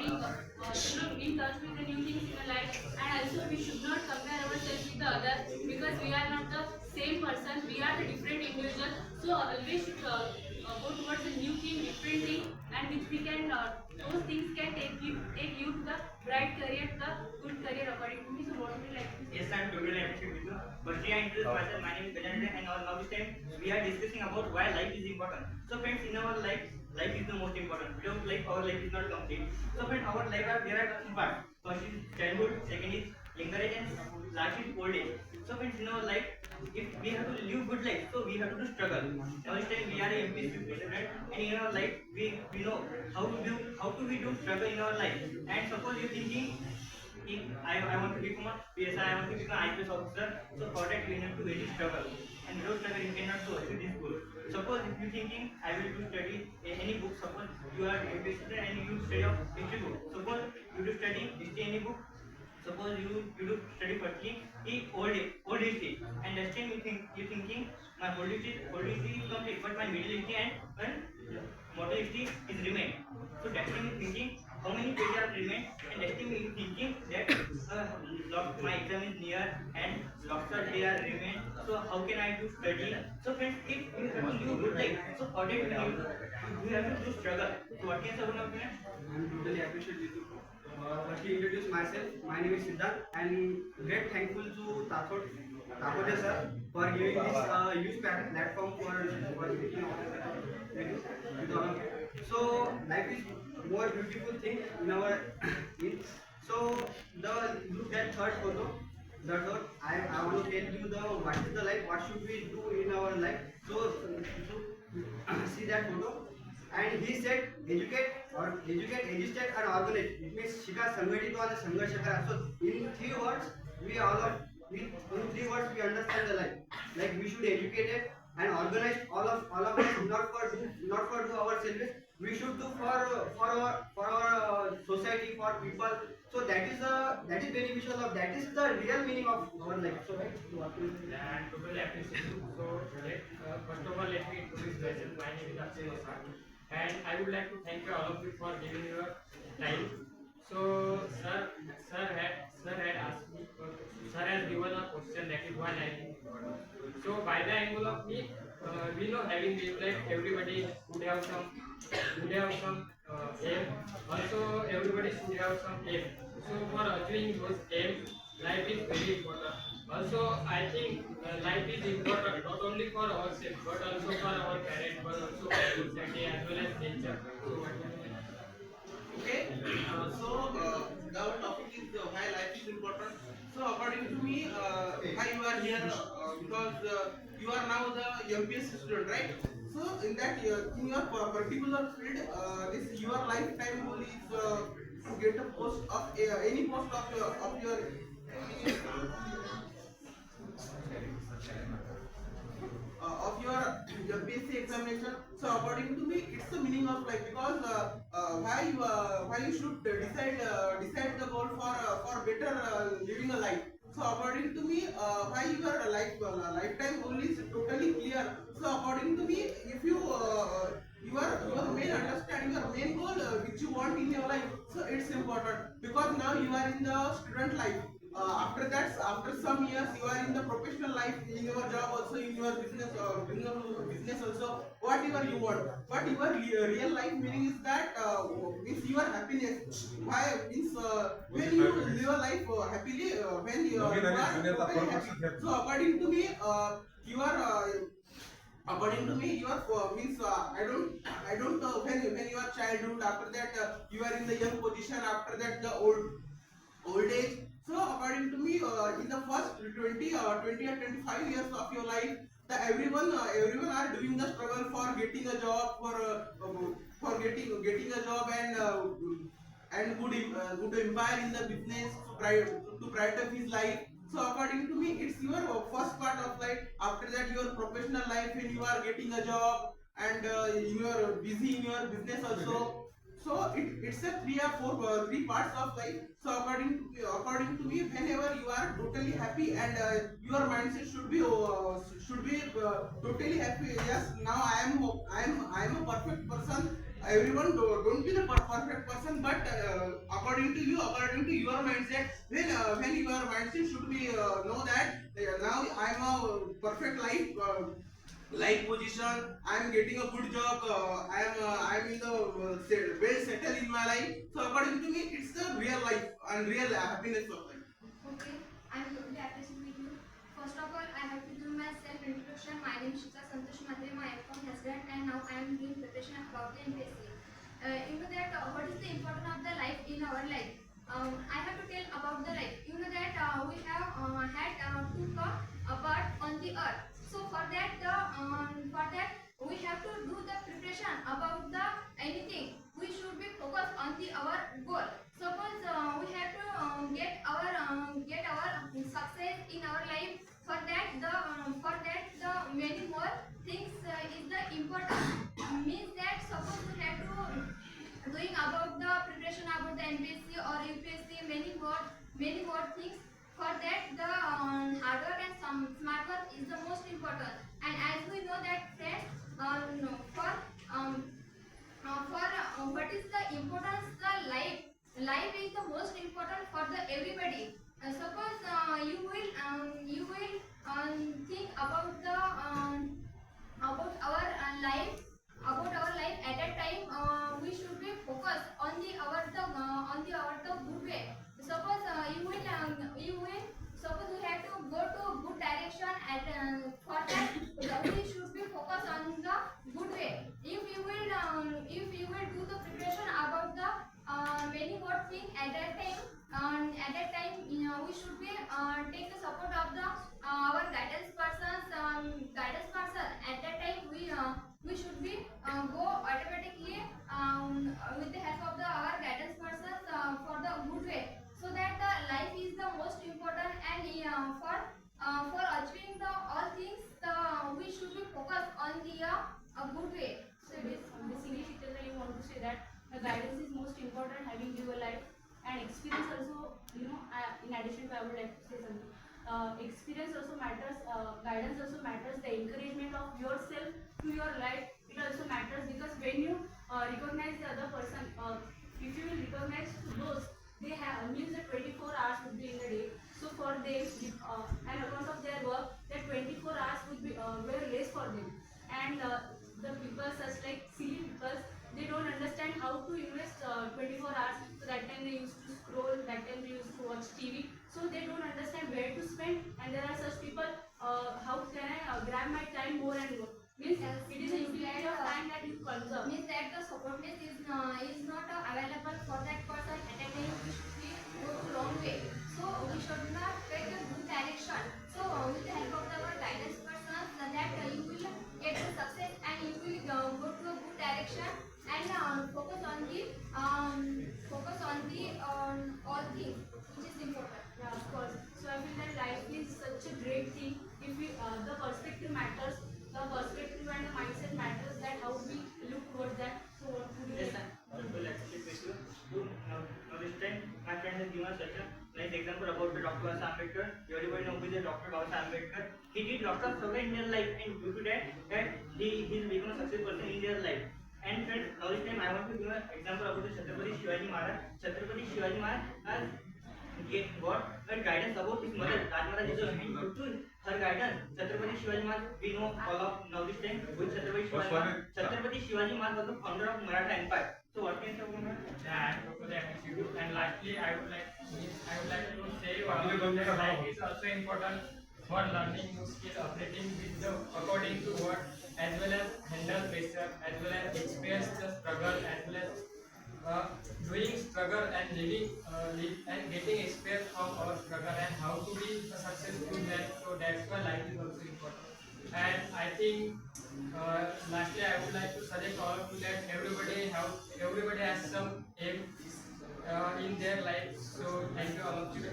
getting in touch with the new things in our life, and also we should not compare ourselves with the other, because we are not the same person, we are the different individuals. So always should go towards a new thing, different thing, and which we can those things can take you to the bright career, to the good career according to me. So what would you like to say? Yes, I'm totally appreciate with you. But I introduce myself. My name is Gajananda, and now this time we are discussing about why life is important. So friends, in our life, life is the most important. Without life, our life is not complete. So friends, our life there are two parts. First is childhood, second is younger age, and last is old age. So friends, in our life, if we have to live good life, so we have to do struggle. Now this time we are a MPSC student, and in our life we know how to we do struggle in our life. And suppose you thinking I want to become a PSI, I want to become an IPS officer. So for that you need to very struggle, and without struggle you cannot do achieve this goal. Suppose if you thinking I will do study any book. Suppose you are a student and you study of history book. Suppose you do study history any book. Suppose you do study firstly in old history, and next time you thinking my old history is complete, but my middle history and modern history is remain. So that time you thinking how many pages are remain, and next time you thinking that my exam is near and lots of day are remain. So how can I do study? So friends, if you have to do good life, so for that you have to do struggle. So what can someone opinion? I'm totally appreciate with you. First, to introduce myself, my name is Siddharth, and great thankful to Takote sir for giving this huge platform for speaking with all of you. So life is more beautiful thing in our in. So the look that third photo. The third, I want to tell you the what is the life, what should we do in our life. So see that photo. And he said educate, educate and organize. It means शिका संघटित आणि संघर्ष करा. So in three words we in three words we understand the life. Like we should educate it and organize all of us, not for do ourselves. We should do for our society, for people. So that is beneficial of, that is the real meaning of our life. So right, Yeah, I totally appreciate you. So, first of all, let me introduce myself. My name is Akshay Osar, and I would like to thank you all of you for giving your time. So, sir had asked me, sir has given a question, that is why I think. So, by the angle of me, we know having this life, everybody would have some aim. Also, everybody should have some aim. So, for achieving those aims, life is very important. Also, I think life is important not only for ourselves but also for our parents, but also for society as well as nature. Okay, the topic is why life is important. So according to me, why you are here, because you are now the MPSC student, right? So in that in your particular field, this your lifetime goal is to get a post of any post of your of your basic examination. So according to me, it's the meaning of life, because why you should decide the goal for better living a life. So according to me, why your lifetime goal is totally clear. So according to me, if you your main understanding, your main goal which you want in your life, so it's important, because now you are in the student life. After that, after some years, you are in the professional life, in your job also, in your business also, whatever you want. But your real life meaning is that means your happiness. Why means when you live a life happily, when you are totally happy. So according to me, you are. According to me, you are means I don't know when you are childhood. After that, you are in the young position. After that, the old age. So according to me, in the first 20 or 25 years of your life, everyone are doing the struggle for getting a job, for getting a job, and good empire in the business to brighten his life. So according to me, it's your first part of life. After that, your professional life, when you are getting a job, and you are busy in your business also. So it's a three parts of life. So according to me, whenever you are totally happy, and your mindset should be totally happy. Yes, now I am a perfect person. Everyone don't be the perfect person, but according to you, according to your mindset. When your mindset should be know that now I am a perfect life position. I am getting a good job. I am in the well settled in my life. So according to me, it's the real life and real happiness of life. Okay, I am totally appreciative with you. First of all, I have to do my self introduction. My name is Shita Santosh Matre. I am from Husband, and now I am doing preparation about the MPSC. You know that what is the importance of the life in our life? I have to tell about the life. You know that we have had to come apart on the earth. So for that we have to do the preparation about the anything. We should be focused on the our goal. Suppose we have to get our success in our life. For that the many more things is the important. Means that suppose we have to doing about the preparation about the MPSC or UPSC many more things. For that the hard work and some smart work is the most important. And as we know that friends, no, what is the importance the life is the most important for the everybody. Suppose you will think about the about our life at that time. We should be focused on the our the good way. Suppose you will suppose we have to go to good direction. At for that we should be focused on the good way. If you will do the preparation about the many more thing at that time, we should be take the support of the our guidance persons. At that time we should be go automatically with the help of the our guidance persons for the good way. So that the life is the most important. And for achieving the all things, we should be focused on the a good way. So basically, Shitala, you want to say that the guidance is most important, having your life, and experience also. In addition to, I would like to say something. Experience also matters. Guidance also matters. The encouragement of yourself to your life, it also matters, because when you recognize the other person, if you will recognize those, they have means that 24 hours would be in a day. So for them, and account of their work, that 24 hours would be very less for them. And the people such like silly people, they don't understand how to invest 24 hours. So that time they used to scroll, that time they used to watch TV. So they don't understand where to spend. And there are such people, how can I grab my time more and more? Means it is a utility of time that you conserve. Means that the supportness is not available for that person at a time. We should be go to wrong way. So we should not take a good direction. So with the help of our guidance persons, that you will get the success and you will go to a good direction and focus on all things which is important. Yeah, of course. So I feel that life is such a great thing. If we, the perspective matters, the perspective and the mindset matters. That how we look towards that. So what would you Yes, say? I will actually with you. Now this time, my friend has given us such a nice example about the Dr. Baba Ambedkar. Everybody knows who is the Dr. Baba Ambedkar. He did lots of struggle in their life, and due to that he become a successful person in their life. And friends, now this time I want to give an example about the Chhatrapati Shivaji Maharaj. Chhatrapati Shivaji Maharaj has got a guidance about his mother. Raj Maharaj is due to her guidance. Chhatrapati Shivaji Maharaj, we know all of now this time with Chhatrapati Shivaji Maharaj. Chhatrapati Shivaji Maharaj was the founder of Maratha Empire. So what can you say about that? Yeah, I totally agree with you. And lastly, I would like to say that life is also important for learning new skill, operating with the according to what, as well as handle pressure, as well as experience the struggle, as well as doing struggle and living and getting experience from our struggle and how to be a successful man. So that's why life is also important. And I think lastly I would like to suggest all of you that everybody has some aim in their life. So thank you all of you.